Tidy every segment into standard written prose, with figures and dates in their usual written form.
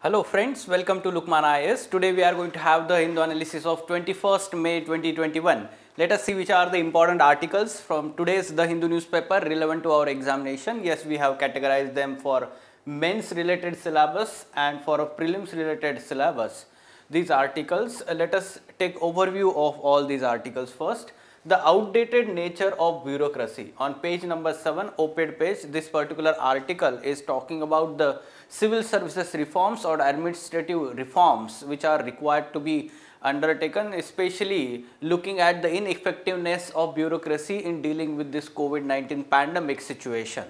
Hello friends, welcome to Lukman IAS. Today we are going to have the Hindu analysis of 21st May 2021. Let us see which are the important articles from today's The Hindu newspaper relevant to our examination. Yes, we have categorized them for men's related syllabus and for a prelims related syllabus. These articles, let us take overview of all these articles first. The outdated nature of bureaucracy. On page number 7, op-ed page, this particular article is talking about the civil services reforms or administrative reforms which are required to be undertaken, especially looking at the ineffectiveness of bureaucracy in dealing with this COVID-19 pandemic situation.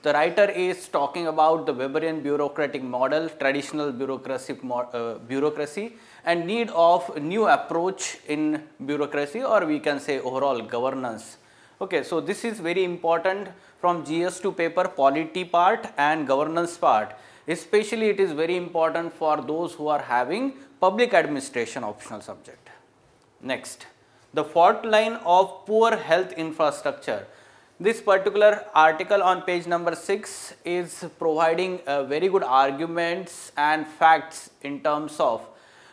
The writer is talking about the Weberian bureaucratic model, traditional bureaucracy and need of new approach in bureaucracy, or we can say overall governance. Okay, so this is very important from GS2 paper polity part and governance part. Especially it is very important for those who are having public administration optional subject. Next, the fault line of poor health infrastructure. This particular article on page number 6 is providing very good arguments and facts in terms of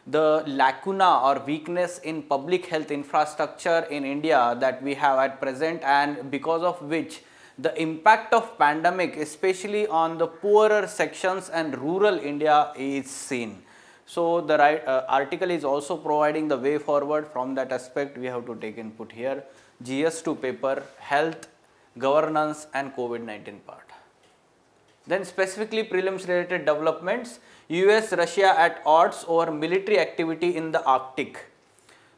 the lacuna or weakness in public health infrastructure in India that we have at present, and because of which the impact of pandemic especially on the poorer sections and rural India is seen. So, the article is also providing the way forward. From that aspect we have to take input here. GS2 paper, health, governance and COVID-19 part. Then specifically prelims related developments, US Russia at odds over military activity in the Arctic.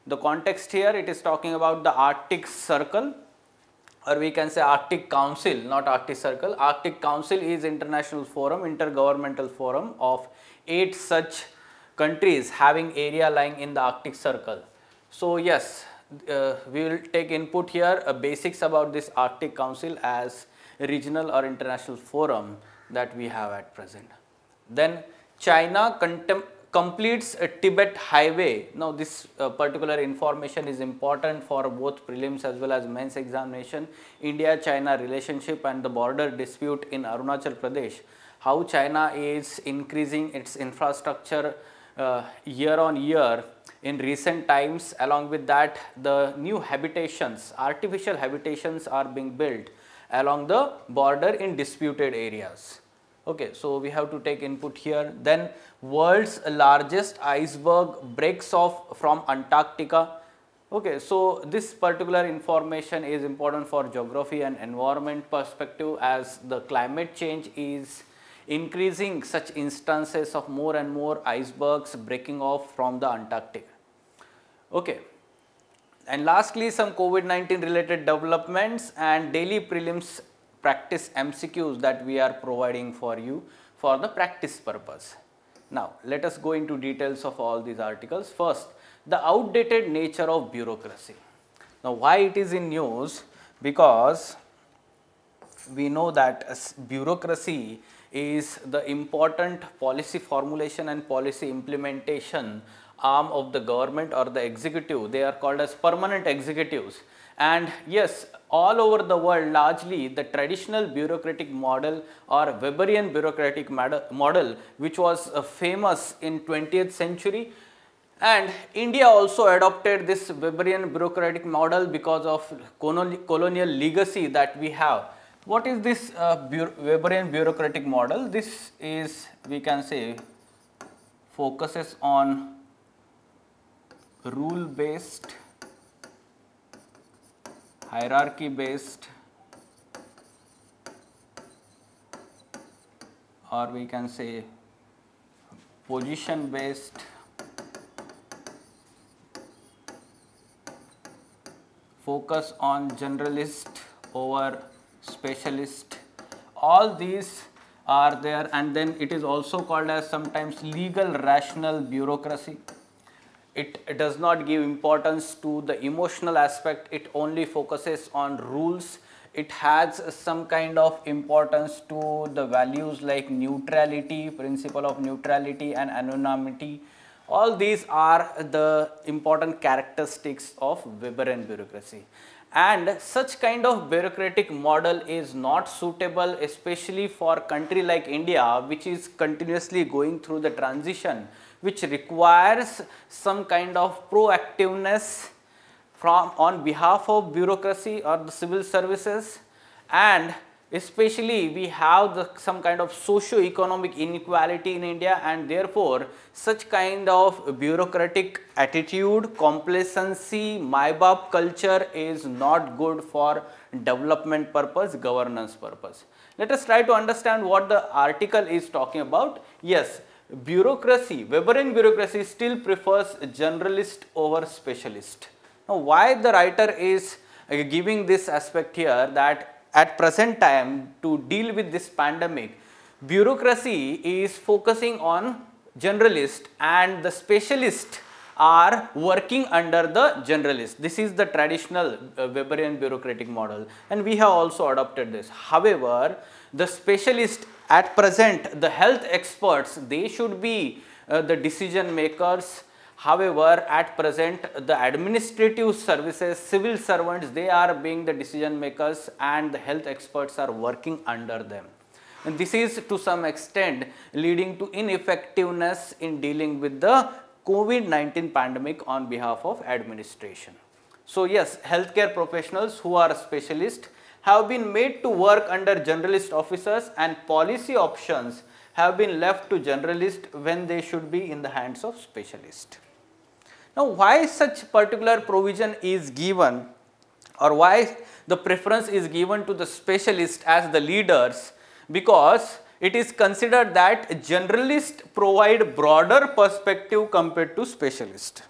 The context here, it is talking about the Arctic Circle, or we can say Arctic Council, not Arctic Circle. Arctic Council is international forum, intergovernmental forum of 8 such countries having area lying in the Arctic Circle. So yes, we will take input here, basics about this Arctic Council as a regional or international forum that we have at present. Then China completes a Tibet highway. Now this particular information is important for both prelims as well as men's examination. India-China relationship and the border dispute in Arunachal Pradesh. How China is increasing its infrastructure year on year in recent times. Along with that, the new habitations, artificial habitations are being built along the border in disputed areas. Okay, so we have to take input here. Then world's largest iceberg breaks off from Antarctica. Okay, so this particular information is important for geography and environment perspective, as the climate change is increasing such instances of more and more icebergs breaking off from the Antarctic. Okay. And lastly, some COVID-19 related developments and daily prelims practice MCQs that we are providing for you for the practice purpose. Now, let us go into details of all these articles. First, the outdated nature of bureaucracy. Now, why it is in news? Because we know that bureaucracy is the important policy formulation and policy implementation arm of the government or the executive. They are called as permanent executives. And yes, all over the world, largely the traditional bureaucratic model or Weberian bureaucratic model, which was famous in 20th century, and India also adopted this Weberian bureaucratic model because of colonial legacy that we have. What is this Weberian bureaucratic model? This is, we can say, focuses on rule based, hierarchy based, or we can say position based, focus on generalist over specialist. All these are there, and then it is also called as sometimes legal rational bureaucracy. It does not give importance to the emotional aspect, it only focuses on rules. It has some kind of importance to the values like neutrality, principle of neutrality and anonymity. All these are the important characteristics of Weberian bureaucracy. and such kind of bureaucratic model is not suitable, especially for country like India, which is continuously going through the transition, which requires some kind of proactiveness from on behalf of bureaucracy or the civil services, and especially we have some kind of socio-economic inequality in India, and therefore such kind of bureaucratic attitude, complacency, my-baap culture is not good for development purpose, governance purpose. Let us try to understand what the article is talking about. Yes, bureaucracy, Weberian bureaucracy still prefers generalist over specialist. Now, why the writer is giving this aspect here, that at present time to deal with this pandemic, bureaucracy is focusing on generalist and the specialist are working under the generalist. This is the traditional Weberian bureaucratic model, and we have also adopted this. However, the specialist at present, the health experts, they should be the decision makers. However, at present the administrative services, civil servants, they are being the decision makers and the health experts are working under them. And this is to some extent leading to ineffectiveness in dealing with the COVID-19 pandemic on behalf of administration. So yes, healthcare professionals who are specialists have been made to work under generalist officers, and policy options have been left to generalists when they should be in the hands of specialists. Now, why such particular provision is given, or why the preference is given to the specialists as the leaders? Because it is considered that generalists provide broader perspective compared to specialists.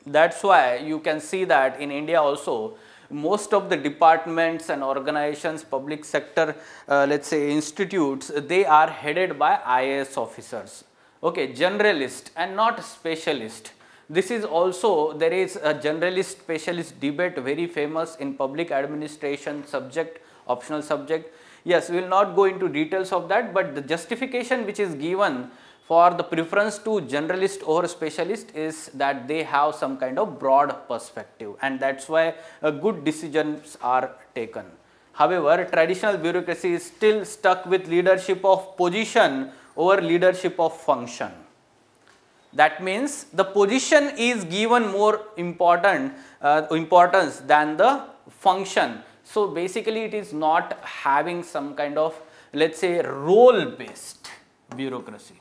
That is why you can see that in India also, most of the departments and organizations, public sector, let us say institutes, they are headed by IAS officers, okay, generalist and not specialist. This is also, there is a generalist specialist debate very famous in public administration subject, optional subject. Yes, we will not go into details of that, but the justification which is given for the preference to generalist over specialist is that they have some kind of broad perspective, and that is why good decisions are taken. However, traditional bureaucracy is still stuck with leadership of position over leadership of function. That means the position is given more importance than the function. So basically it is not having some kind of, let us say, role based bureaucracy.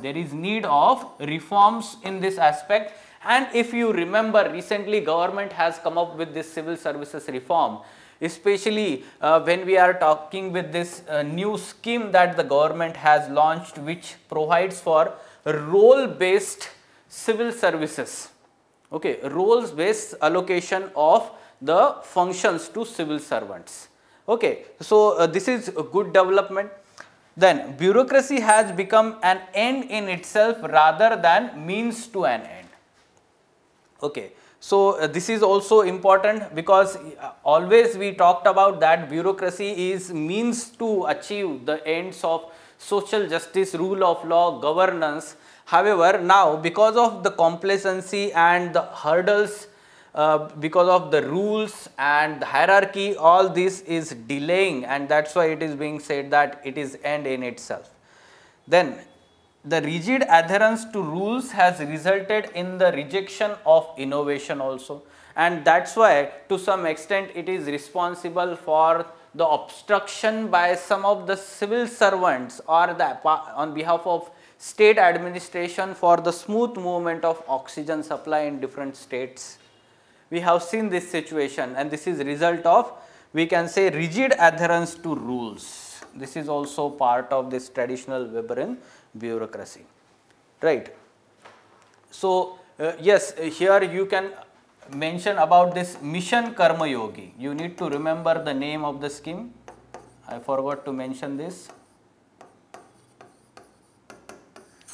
There is need of reforms in this aspect, and if you remember, recently government has come up with this civil services reform, especially when we are talking with this new scheme that the government has launched, which provides for role based civil services, okay, roles based allocation of the functions to civil servants, okay. So this is a good development. Then bureaucracy has become an end in itself rather than means to an end, okay. So this is also important, because always we talked about that bureaucracy is means to achieve the ends of social justice, rule of law, governance. However, now because of the complacency and the hurdles, because of the rules and the hierarchy, all this is delaying, and that is why it is being said that it is end in itself. Then the rigid adherence to rules has resulted in the rejection of innovation also, and that is why to some extent it is responsible for the obstruction by some of the civil servants or the on behalf of state administration for the smooth movement of oxygen supply in different states. We have seen this situation, and this is result of, we can say, rigid adherence to rules. This is also part of this traditional Weberian bureaucracy, right. So yes, here you can mention about this Mission Karma Yogi. You need to remember the name of the scheme. I forgot to mention this.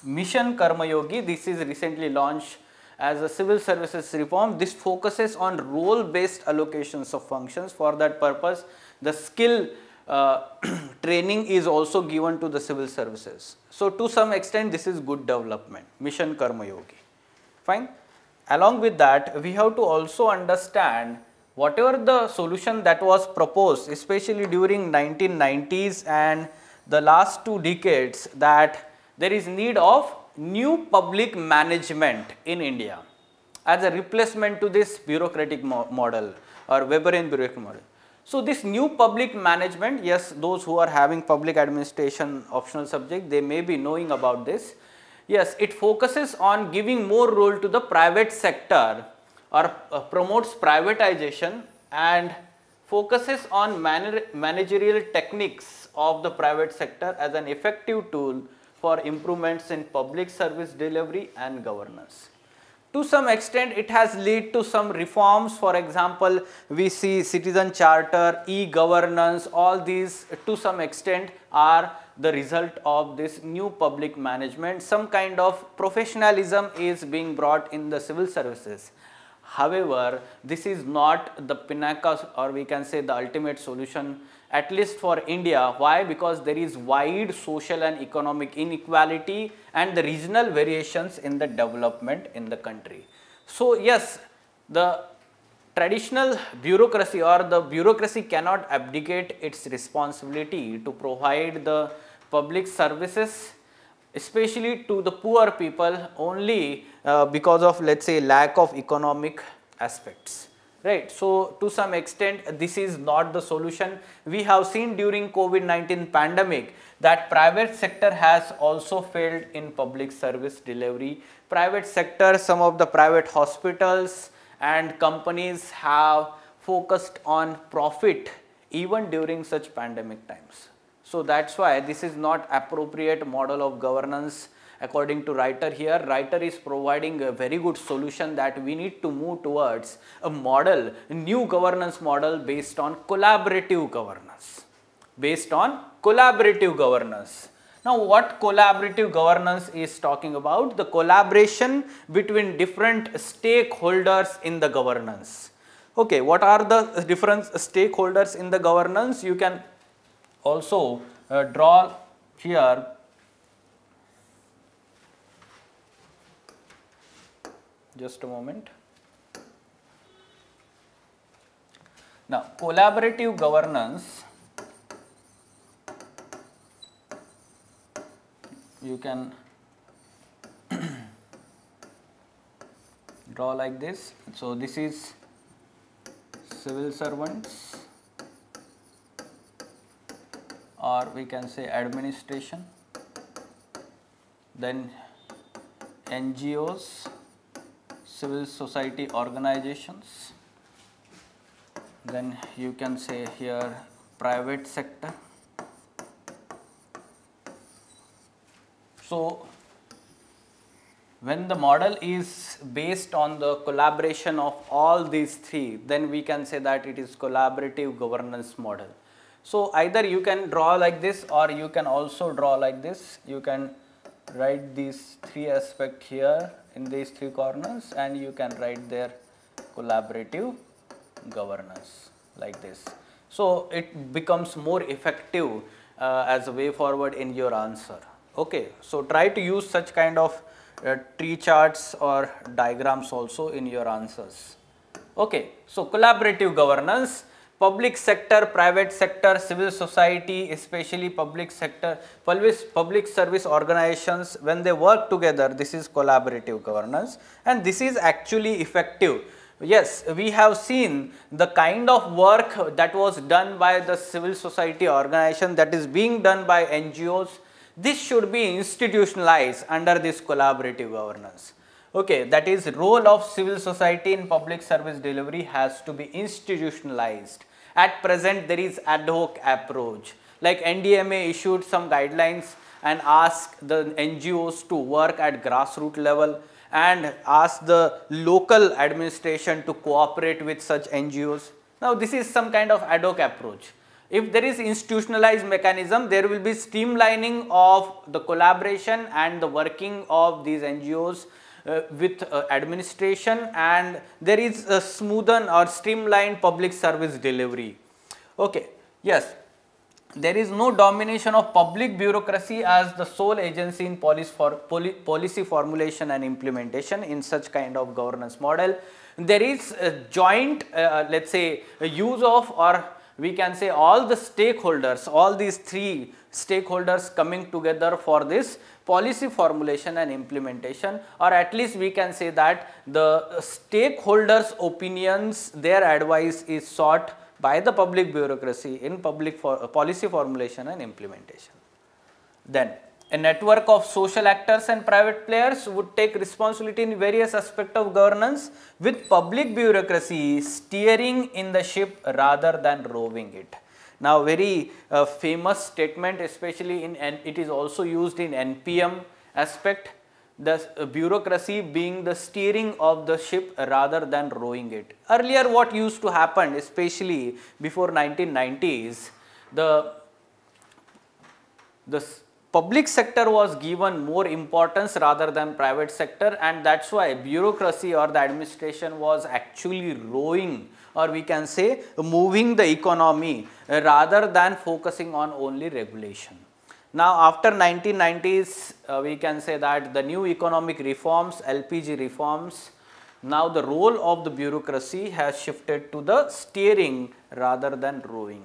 Mission Karma Yogi, this is recently launched as a civil services reform. This focuses on role based allocations of functions. For that purpose, the skill training is also given to the civil services. So to some extent this is good development, Mission Karma Yogi, fine. Along with that, we have to also understand whatever the solution that was proposed, especially during 1990s and the last 2 decades, that there is need of new public management in India as a replacement to this bureaucratic model or Weberian bureaucratic model. So, this new public management, yes, those who are having public administration optional subject, they may be knowing about this. Yes, it focuses on giving more role to the private sector or promotes privatization and focuses on managerial techniques of the private sector as an effective tool for improvements in public service delivery and governance. To some extent, it has led to some reforms. For example, we see citizen charter, e-governance, all these to some extent are the result of this new public management. Some kind of professionalism is being brought in the civil services. However, this is not the pinnacle, or we can say the ultimate solution, at least for India. Why? Because there is wide social and economic inequality and the regional variations in the development in the country. So, yes, the traditional bureaucracy or the bureaucracy cannot abdicate its responsibility to provide the public services, especially to the poor people, only because of, let us say, lack of economic aspects, right. So, to some extent this is not the solution. We have seen during COVID-19 pandemic that private sector has also failed in public service delivery. Private sector, some of the private hospitals and companies have focused on profit even during such pandemic times. So, that is why this is not appropriate model of governance according to writer here. Writer is providing a very good solution that we need to move towards a model, a new governance model based on collaborative governance, Now, what collaborative governance is talking about? The collaboration between different stakeholders in the governance. Okay, what are the different stakeholders in the governance? You can also draw here. Just a moment. Now, collaborative governance, you can draw like this. So, this is civil servants, or we can say administration, then NGOs, civil society organizations, then you can say here private sector. So, when the model is based on the collaboration of all these three, then we can say that it is collaborative governance model. So, either you can draw like this or you can also draw like this. You can write these three aspects here in these three corners, and you can write there collaborative governance like this. So, it becomes more effective as a way forward in your answer. Okay. So, try to use such kind of tree charts or diagrams also in your answers. Okay. So, collaborative governance, public sector, private sector, civil society, especially public sector, public service organizations, when they work together, this is collaborative governance, and this is actually effective. Yes, we have seen the kind of work that was done by the civil society organization, that is being done by NGOs. This should be institutionalized under this collaborative governance. Okay, that is role of civil society in public service delivery has to be institutionalized. At present, there is ad hoc approach, like NDMA issued some guidelines and asked the NGOs to work at grassroots level and ask the local administration to cooperate with such NGOs. Now, this is some kind of ad hoc approach. If there is institutionalized mechanism, there will be streamlining of the collaboration and the working of these NGOs with administration, and there is a smoothen or streamlined public service delivery. Okay. Yes. there is no domination of public bureaucracy as the sole agency in policy formulation and implementation in such kind of governance model. There is a joint, let's say, a use of, or we can say all the stakeholders, all these three stakeholders coming together for this policy formulation and implementation, or at least we can say that the stakeholders' opinions, their advice is sought by the public bureaucracy in policy formulation and implementation. Then a network of social actors and private players would take responsibility in various aspects of governance, with public bureaucracy steering in the ship rather than rowing it. Now, very famous statement, especially in, and it is also used in NPM aspect, the bureaucracy being the steering of the ship rather than rowing it. Earlier what used to happen, especially before 1990s, the public sector was given more importance rather than private sector, and that's why bureaucracy or the administration was actually rowing, or we can say moving the economy rather than focusing on only regulation. Now, after 1990s, we can say that the new economic reforms, LPG reforms, now the role of the bureaucracy has shifted to the steering rather than rowing.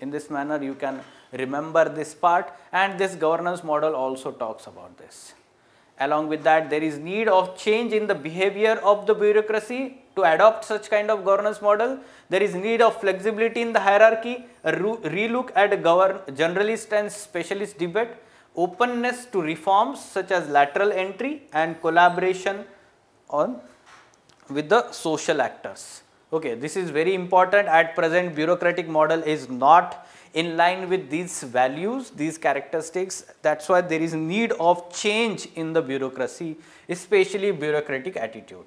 In this manner, you can remember this part, and this governance model also talks about this. Along with that, there is need of change in the behavior of the bureaucracy to adopt such kind of governance model. There is need of flexibility in the hierarchy, a relook at generalist and specialist debate, openness to reforms such as lateral entry, and collaboration with the social actors. Okay, this is very important. At present, bureaucratic model is not in line with these values, these characteristics. That's why there is need of change in the bureaucracy, especially bureaucratic attitude.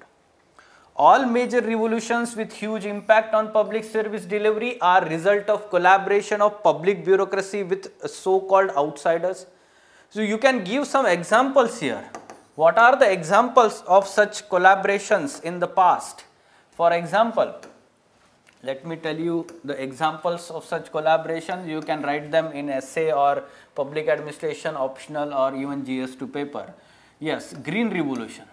All major revolutions with huge impact on public service delivery are result of collaboration of public bureaucracy with so-called outsiders. So you can give some examples here. What are the examples of such collaborations in the past? For example, let me tell you the examples of such collaborations. You can write them in essay or public administration optional or even GS2 paper. Yes, Green Revolution.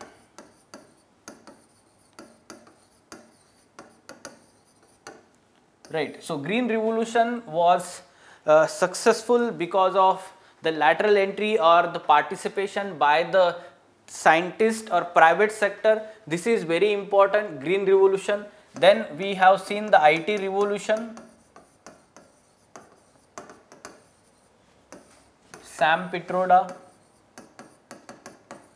Right. So, Green Revolution was successful because of the lateral entry or the participation by the scientist or private sector. This is very important, Green Revolution. Then we have seen the IT revolution, Sam Pitroda.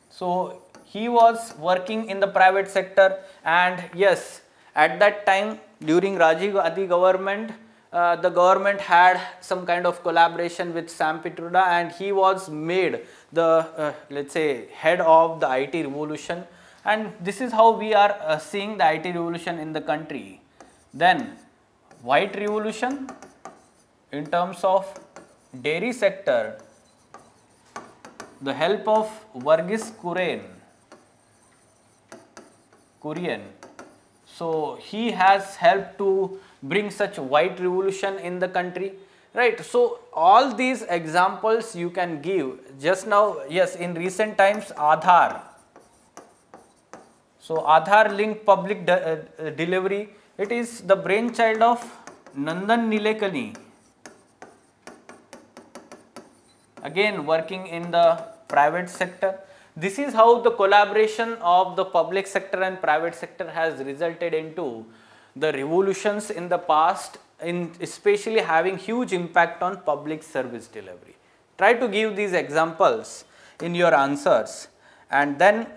So, he was working in the private sector, and yes, at that time during Rajiv Gandhi government, the government had some kind of collaboration with Sam Pitroda, and he was made the let's say head of the IT revolution, and this is how we are seeing the IT revolution in the country. Then White Revolution in terms of dairy sector, the help of Verghese Kurian. So he has helped to bring such white revolution in the country, right? So all these examples you can give. Just now, yes, in recent times, Aadhaar. So Aadhaar linked public delivery, it is the brainchild of Nandan Nilekani, again working in the private sector. This is how the collaboration of the public sector and private sector has resulted into the revolutions in the past, in especially having huge impact on public service delivery. Try to give these examples in your answers, and then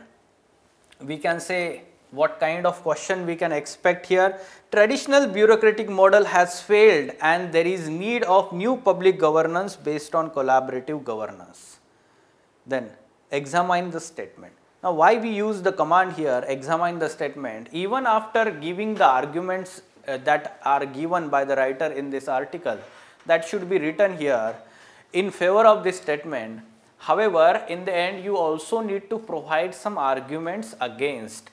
we can say what kind of question we can expect here. Traditional bureaucratic model has failed, and there is need of new public governance based on collaborative governance. Then examine the statement. Now, why we use the command here, examine the statement? Even after giving the arguments that are given by the writer in this article, that should be written here in favor of this statement. However, in the end, you also need to provide some arguments against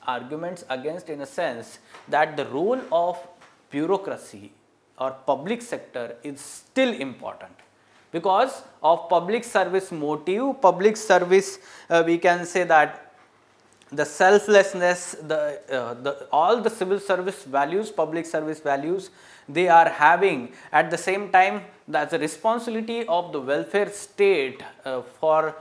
in a sense that the role of bureaucracy or public sector is still important. because of public service motive, public service, we can say that the selflessness, all the civil service values, public service values they are having. At the same time, that's a responsibility of the welfare state for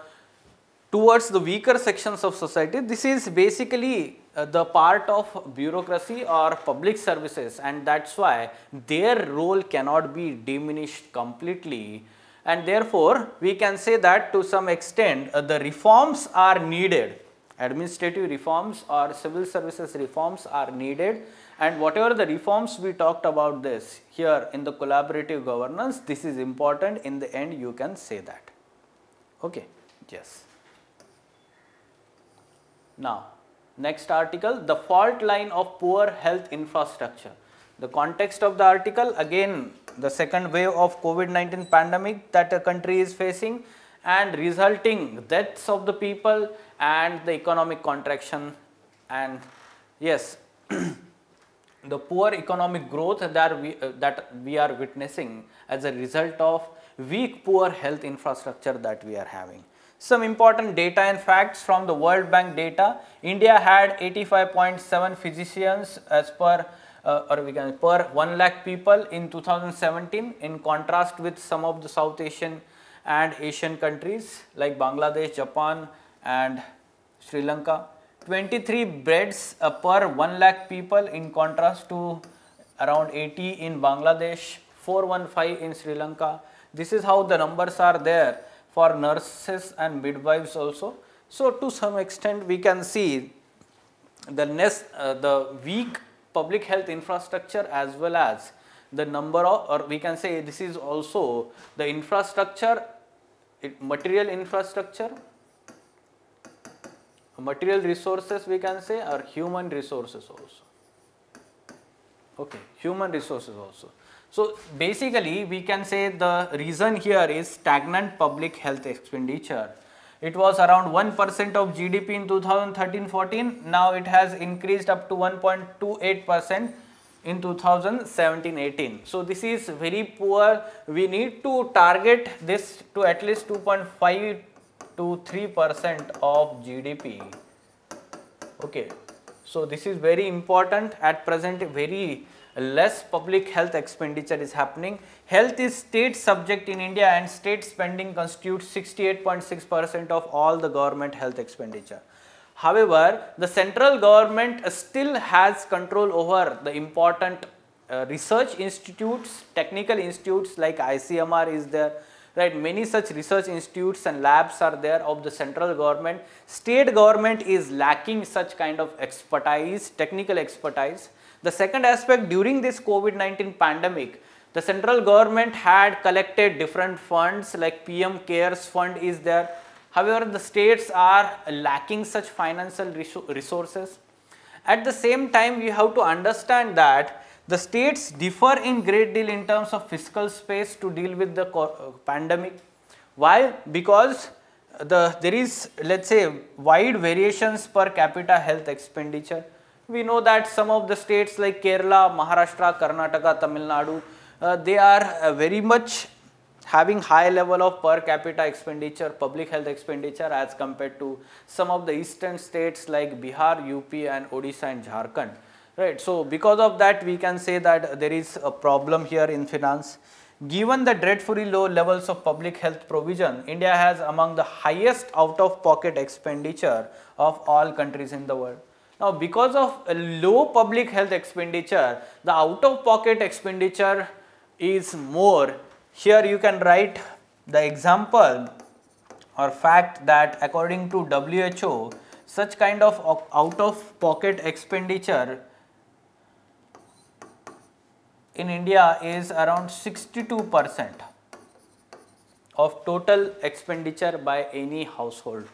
towards the weaker sections of society. This is basically the part of bureaucracy or public services, and that's why their role cannot be diminished completely. And therefore, we can say that to some extent the reforms are needed, administrative reforms or civil services reforms are needed, and whatever the reforms we talked about this here in the collaborative governance, this is important. In the end, you can say that. Okay, yes. Now, next article, the fault line of poor health infrastructure. The context of the article, again the second wave of COVID-19 pandemic that a country is facing and resulting deaths of the people and the economic contraction, and yes, the poor economic growth that we are witnessing as a result of weak poor health infrastructure that we are having. Some important data and facts from the World Bank data. India had 85.7 physicians as per per 1 lakh people in 2017, in contrast with some of the South Asian and Asian countries like Bangladesh, Japan and Sri Lanka. 23 beds per 1 lakh people in contrast to around 80 in Bangladesh, 415 in Sri Lanka. This is how the numbers are there for nurses and midwives also. So, to some extent we can see the weak public health infrastructure as well as the number of, or we can say this is also the infrastructure, material infrastructure, material resources we can say, or human resources also. Okay, human resources also. So, basically we can say the reason here is stagnant public health expenditure. It was around 1% of GDP in 2013-14, now it has increased up to 1.28% in 2017-18. So, this is very poor. We need to target this to at least 2.5 to 3% of GDP. Okay. So, this is very important. At present, very less public health expenditure is happening. Health is state subject in India and state spending constitutes 68.6% of all the government health expenditure. However, the central government still has control over the important research institutes, technical institutes like ICMR is there, right? Many such research institutes and labs are there of the central government. State government is lacking such kind of expertise, technical expertise. The second aspect, during this COVID-19 pandemic, the central government had collected different funds like PM CARES fund is there. However, the states are lacking such financial resources. At the same time, we have to understand that the states differ in great deal in terms of fiscal space to deal with the pandemic. Why? Because there is, let's say, wide variations per capita health expenditure. We know that some of the states like Kerala, Maharashtra, Karnataka, Tamil Nadu, they are very much having high level of per capita expenditure, public health expenditure as compared to some of the eastern states like Bihar, UP and Odisha and Jharkhand. Right. So, because of that we can say that there is a problem here in finance. Given the dreadfully low levels of public health provision, India has among the highest out-of-pocket expenditure of all countries in the world. Now, because of a low public health expenditure, the out-of-pocket expenditure is more. Here you can write the example or fact that according to WHO, such kind of out-of-pocket expenditure in India is around 62% of total expenditure by any household,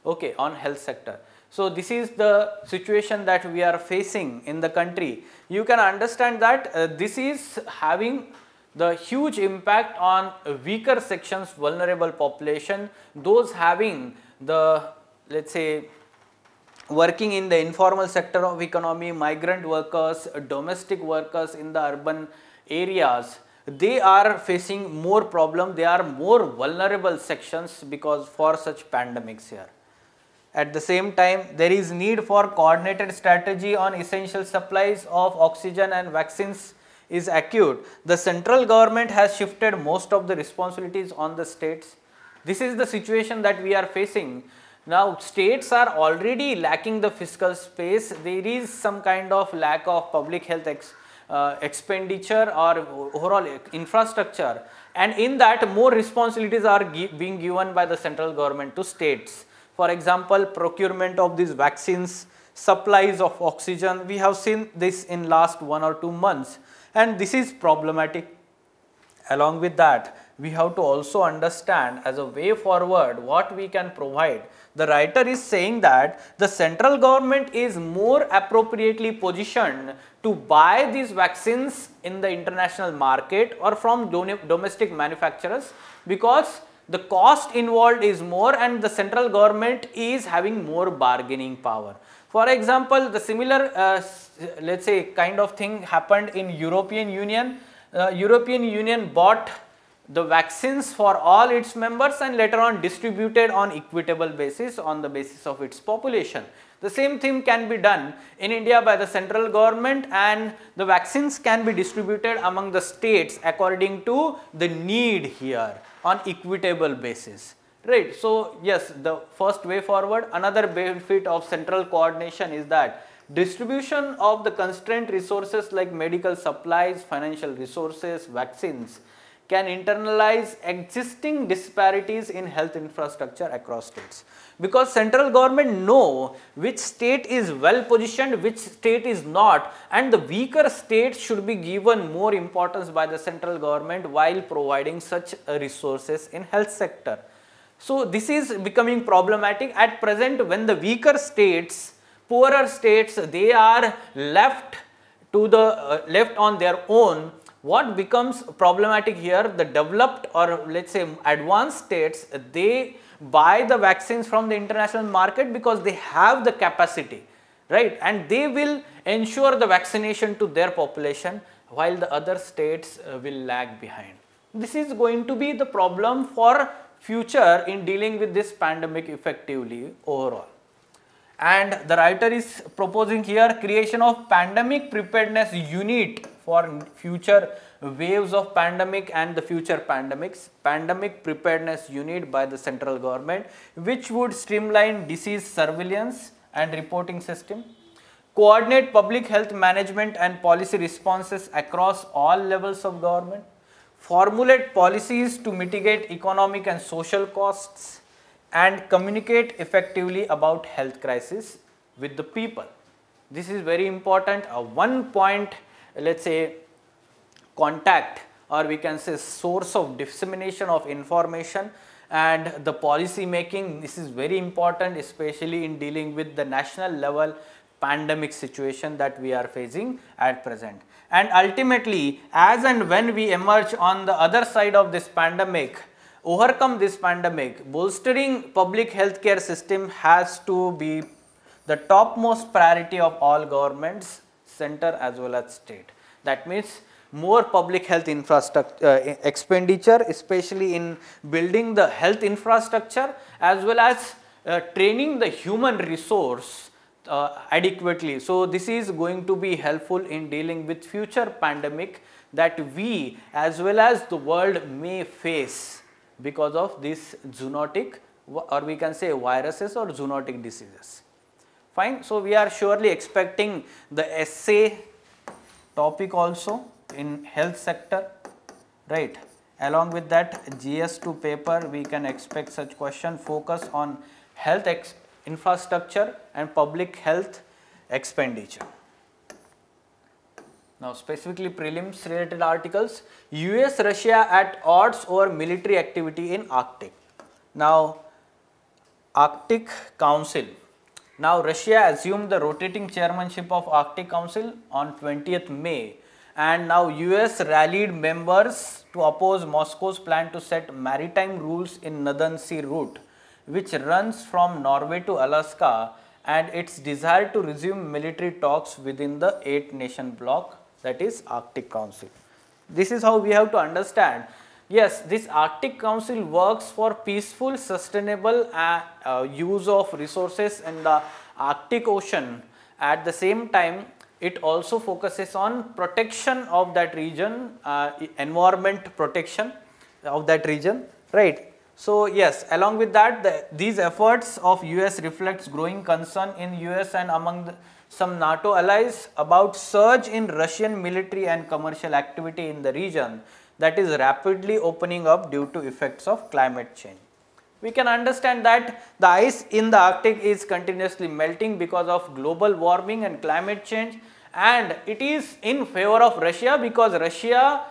okay, on health sector. So, this is the situation that we are facing in the country. You can understand that this is having the huge impact on weaker sections, vulnerable population, those having the, let's say, working in the informal sector of economy, migrant workers, domestic workers in the urban areas, they are facing more problem, they are more vulnerable sections because for such pandemics here. At the same time, there is need for coordinated strategy on essential supplies of oxygen and vaccines is acute. The central government has shifted most of the responsibilities on the states. This is the situation that we are facing. Now, states are already lacking the fiscal space. There is some kind of lack of public health expenditure or overall infrastructure, and in that more responsibilities are being given by the central government to states. For example, procurement of these vaccines, supplies of oxygen, we have seen this in last 1 or 2 months, and this is problematic. Along with that, we have to also understand as a way forward what we can provide. The writer is saying that the central government is more appropriately positioned to buy these vaccines in the international market or from domestic manufacturers, because the cost involved is more and the central government is having more bargaining power. For example, the similar let us say kind of thing happened in European Union. European Union bought the vaccines for all its members and later on distributed on equitable basis on the basis of its population. The same thing can be done in India by the central government, and the vaccines can be distributed among the states according to the need here on equitable basis, right. So, yes, the first way forward. Another benefit of central coordination is that distribution of the constrained resources like medical supplies, financial resources, vaccines can internalize existing disparities in health infrastructure across states, because central government know which state is well positioned, which state is not, and the weaker state should be given more importance by the central government while providing such resources in health sector. So, this is becoming problematic at present when the weaker states, poorer states, they are left to the left on their own. What becomes problematic here, the developed or let us say advanced states, they buy the vaccines from the international market because they have the capacity, right, and they will ensure the vaccination to their population while the other states will lag behind. This is going to be the problem for future in dealing with this pandemic effectively overall. And the writer is proposing here creation of pandemic preparedness unit for future waves of pandemic and the future pandemics, pandemic preparedness unit by the central government, which would streamline disease surveillance and reporting system, coordinate public health management and policy responses across all levels of government, formulate policies to mitigate economic and social costs, and communicate effectively about health crisis with the people. This is very important. A one point, let us say, contact, or we can say source of dissemination of information and the policy making. This is very important, especially in dealing with the national level pandemic situation that we are facing at present. And ultimately, as and when we emerge on the other side of this pandemic, overcome this pandemic, bolstering public healthcare system has to be the topmost priority of all governments, center as well as state. That means more public health infrastructure expenditure, especially in building the health infrastructure as well as training the human resource adequately. So, this is going to be helpful in dealing with future pandemic that we as well as the world may face because of this zoonotic, or we can say viruses or zoonotic diseases. Fine. So, we are surely expecting the essay topic also in health sector, right. Along with that GS2 paper, we can expect such question focus on health infrastructure and public health expenditure. Now, specifically prelims related articles, US Russia at odds over military activity in Arctic. Now, Arctic Council. Now, Russia assumed the rotating chairmanship of Arctic Council on 20th May, and now US rallied members to oppose Moscow's plan to set maritime rules in Northern Sea route, which runs from Norway to Alaska, and its desire to resume military talks within the 8-nation bloc, that is Arctic Council. This is how we have to understand. Yes, this Arctic Council works for peaceful, sustainable use of resources in the Arctic Ocean. At the same time, it also focuses on protection of that region, environment protection of that region, right. So yes, along with that, these efforts of US reflects growing concern in US and among some NATO allies about surge in Russian military and commercial activity in the region that is rapidly opening up due to effects of climate change. We can understand that the ice in the Arctic is continuously melting because of global warming and climate change, and it is in favor of Russia because Russia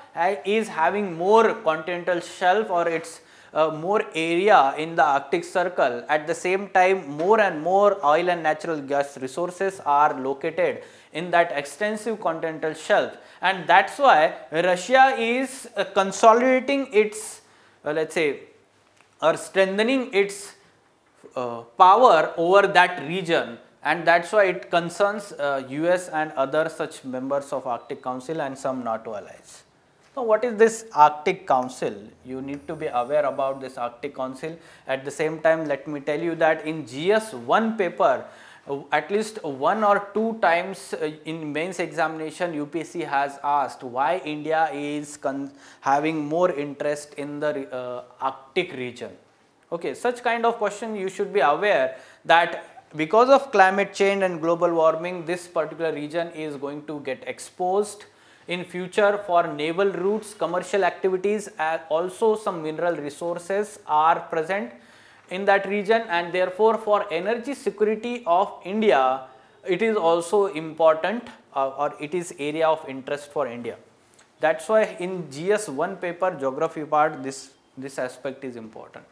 is having more continental shelf, or its more area in the Arctic Circle. At the same time, more and more oil and natural gas resources are located in that extensive continental shelf, and that's why Russia is consolidating its let's say, or strengthening its power over that region, and that's why it concerns US and other such members of Arctic Council and some NATO allies. So what is this Arctic Council? You need to be aware about this Arctic Council. At the same time, let me tell you that in GS1 paper, at least 1 or 2 times in mains examination, UPSC has asked why India is having more interest in the Arctic region. Okay, such kind of question you should be aware that because of climate change and global warming, this particular region is going to get exposed in future for naval routes, commercial activities, and also some mineral resources are present in that region, and therefore for energy security of India, it is also important or it is area of interest for India. That's why in GS1 paper geography part, this aspect is important.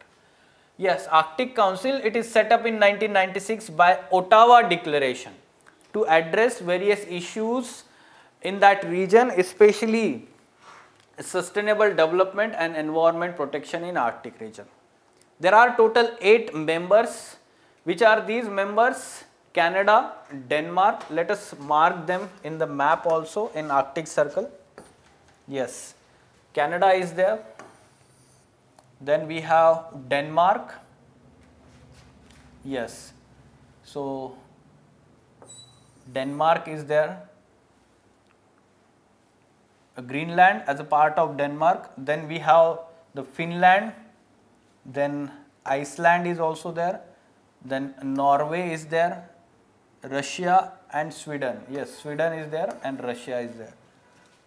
Yes, Arctic Council, it is set up in 1996 by Ottawa Declaration to address various issues in that region, especially sustainable development and environment protection in Arctic region. There are total 8 members. Which are these members? Canada, Denmark. Let us mark them in the map also in Arctic Circle. Yes, Canada is there. Then we have Denmark. Yes, so Denmark is there. Greenland as a part of Denmark. Then we have the Finland. Then Iceland is also there. Then Norway is there. Russia and Sweden. Yes, Sweden is there and Russia is there.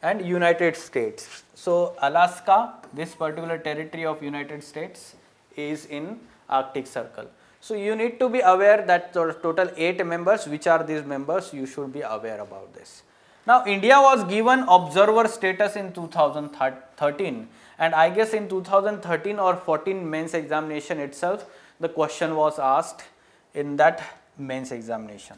And United States. So Alaska, this particular territory of United States, is in Arctic Circle. So you need to be aware that total 8 members. Which are these members? You should be aware about this. Now India was given observer status in 2013, and I guess in 2013 or 14 mains examination itself, the question was asked in that mains examination.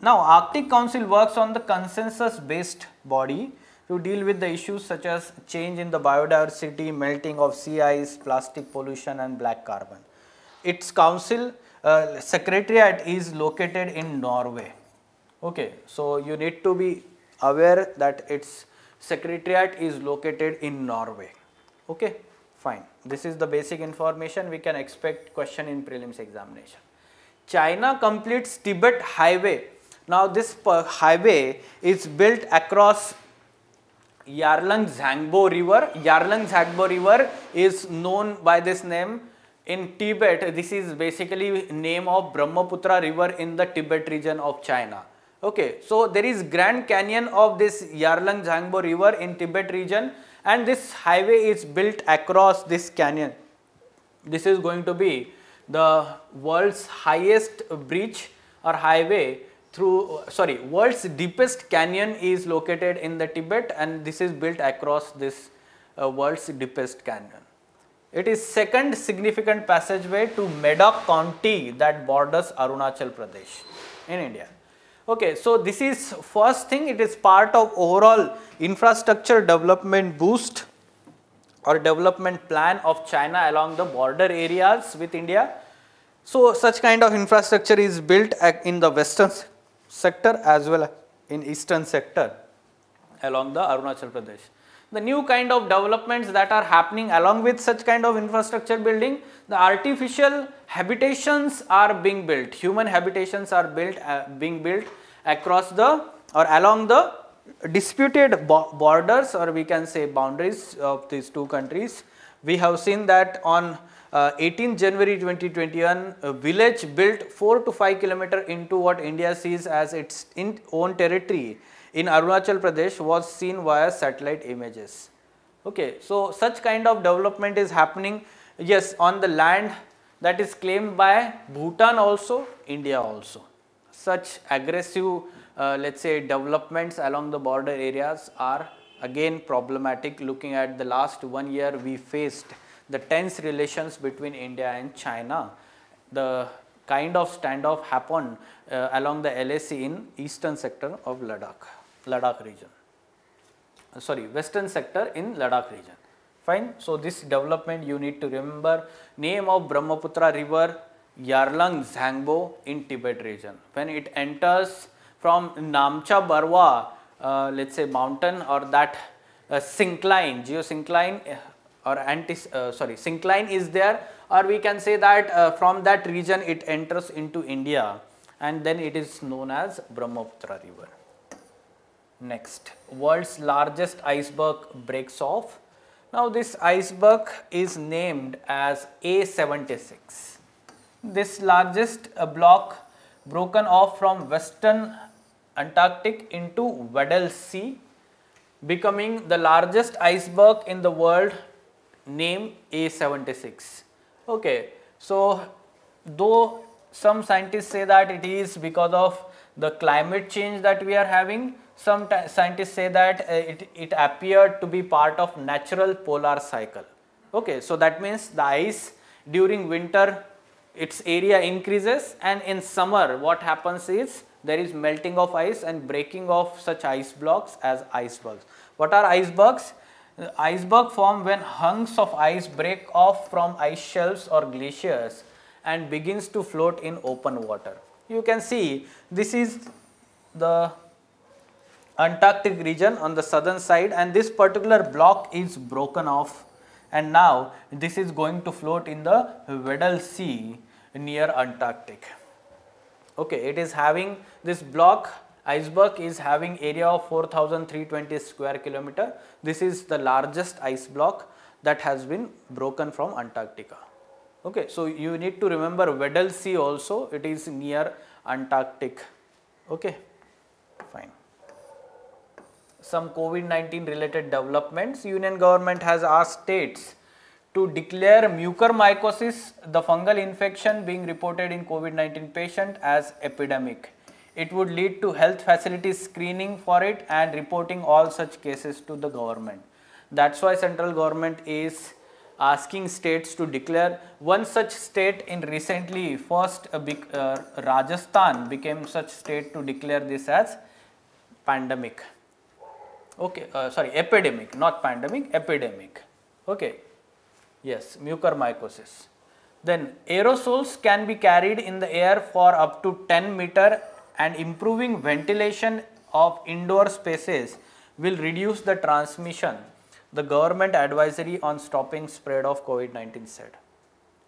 Now Arctic Council works on the consensus based body to deal with the issues such as change in the biodiversity, melting of sea ice, plastic pollution and black carbon. Its council secretariat is located in Norway. Okay, so you need to be aware that its secretariat is located in Norway. Okay, fine. This is the basic information. We can expect question in prelims examination. China completes Tibet highway. Now this highway is built across Yarlung-Zangbo river. Yarlung-Zangbo river is known by this name in Tibet. This is basically name of Brahmaputra river in the Tibet region of China. Okay, so there is Grand Canyon of this Yarlung-Zangbo river in Tibet region, and this highway is built across this canyon. This is going to be the world's highest bridge or highway through, world's deepest canyon is located in the Tibet, and this is built across this world's deepest canyon. It is second significant passageway to Medak County that borders Arunachal Pradesh in India. Okay, so this is first thing, it is part of overall infrastructure development boost or development plan of China along the border areas with India. So such kind of infrastructure is built in the western sector as well in eastern sector along the Arunachal Pradesh. the new kind of developments that are happening along with such kind of infrastructure building, the artificial habitations are being built, human habitations are being built across the or along the disputed borders, or we can say boundaries of these two countries. We have seen that on 18 January 2021, a village built 4 to 5 kilometers into what India sees as its own territory in Arunachal Pradesh was seen via satellite images. Okay, so such kind of development is happening, yes, on the land that is claimed by Bhutan also, India also. Such aggressive let us say developments along the border areas are again problematic. Looking at the last 1 year, we faced the tense relations between India and China. The kind of standoff happened along the LAC in eastern sector of Ladakh region. Sorry, western sector in Ladakh region. Fine. So, this development you need to remember. Name of Brahmaputra river, Yarlung Zangbo in Tibet region. When it enters from Namcha Barwa, let us say mountain, or that syncline, geosyncline or syncline is there, or we can say that from that region it enters into India, and then it is known as Brahmaputra river. Next, world's largest iceberg breaks off. Now, this iceberg is named as A76. This largest block broken off from western Antarctic into Weddell Sea, becoming the largest iceberg in the world, named A76. Okay. So, though some scientists say that it is because of the climate change that we are having, some scientists say that it appeared to be part of natural polar cycle. Okay. So, that means the ice during winter, its area increases, and in summer what happens is there is melting of ice and breaking of such ice blocks as icebergs. What are icebergs? Iceberg form when hunks of ice break off from ice shelves or glaciers and begins to float in open water. You can see this is the Antarctic region on the southern side, and this particular block is broken off, and now this is going to float in the Weddell Sea near Antarctic. Okay, it is having this block, iceberg is having area of 4,320 square kilometer. This is the largest ice block that has been broken from Antarctica. Okay, so you need to remember Weddell Sea also, it is near Antarctic. Okay, fine. Some COVID-19 related developments. Union government has asked states to declare mucormycosis, the fungal infection being reported in COVID-19 patient, as epidemic. It would lead to health facilities screening for it and reporting all such cases to the government. That's why central government is asking states to declare. One such state in recently, first Rajasthan became such state to declare this as pandemic. Okay, sorry, epidemic, not pandemic, epidemic. Okay. Yes, mucormycosis. Then aerosols can be carried in the air for up to 10 meter, and improving ventilation of indoor spaces will reduce the transmission. The government advisory on stopping spread of COVID-19 said.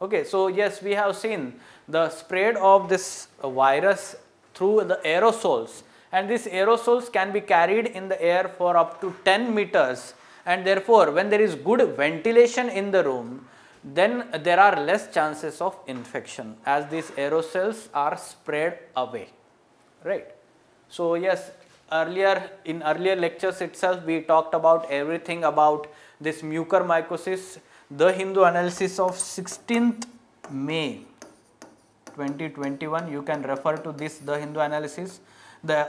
Okay, so yes, we have seen the spread of this virus through the aerosols, and these aerosols can be carried in the air for up to 10 meters. And therefore, when there is good ventilation in the room, then there are less chances of infection as these aerosols are spread away, right. So, yes, in earlier lectures itself we talked about everything about this mucormycosis. The Hindu analysis of 16th May 2021, you can refer to this The Hindu analysis.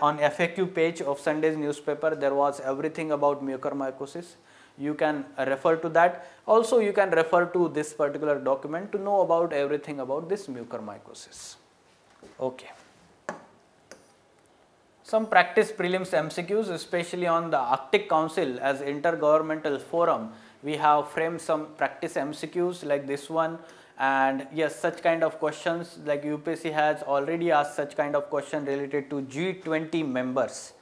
On FAQ page of Sunday's newspaper, there was everything about mucormycosis. You can refer to that. Also, you can refer to this particular document to know about everything about this mucormycosis. Okay. Some practice prelims MCQs, especially on the Arctic Council as intergovernmental forum. We have framed some practice MCQs like this one, and yes, such kind of questions like UPSC has already asked such kind of question related to G20 members.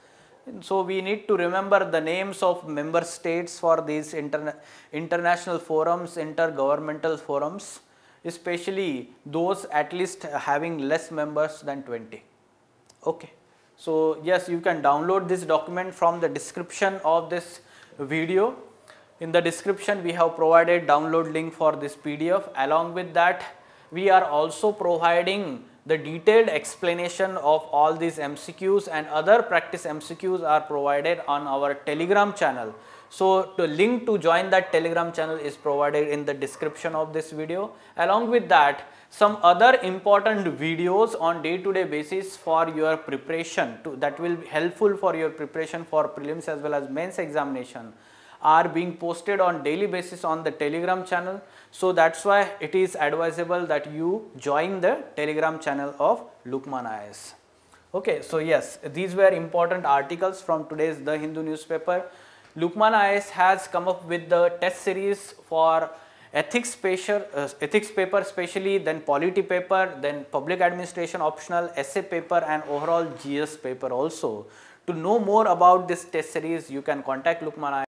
So we need to remember the names of member states for these international forums, intergovernmental forums, especially those at least having less members than 20. Okay. So yes, you can download this document from the description of this video. In the description we have provided download link for this PDF. Along with that, we are also providing the detailed explanation of all these MCQs, and other practice MCQs are provided on our Telegram channel. So the link to join that Telegram channel is provided in the description of this video. Along with that, some other important videos on day-to-day basis for your preparation that will be helpful for your preparation for prelims as well as mains examination are being posted on daily basis on the Telegram channel. So that's why it is advisable that you join the Telegram channel of Lukman IAS. Okay, so yes, these were important articles from today's The Hindu newspaper. Lukman IAS has come up with the test series for ethics paper especially, then polity paper, then public administration optional, essay paper, and overall GS paper also. To know more about this test series, you can contact Lukman IAS.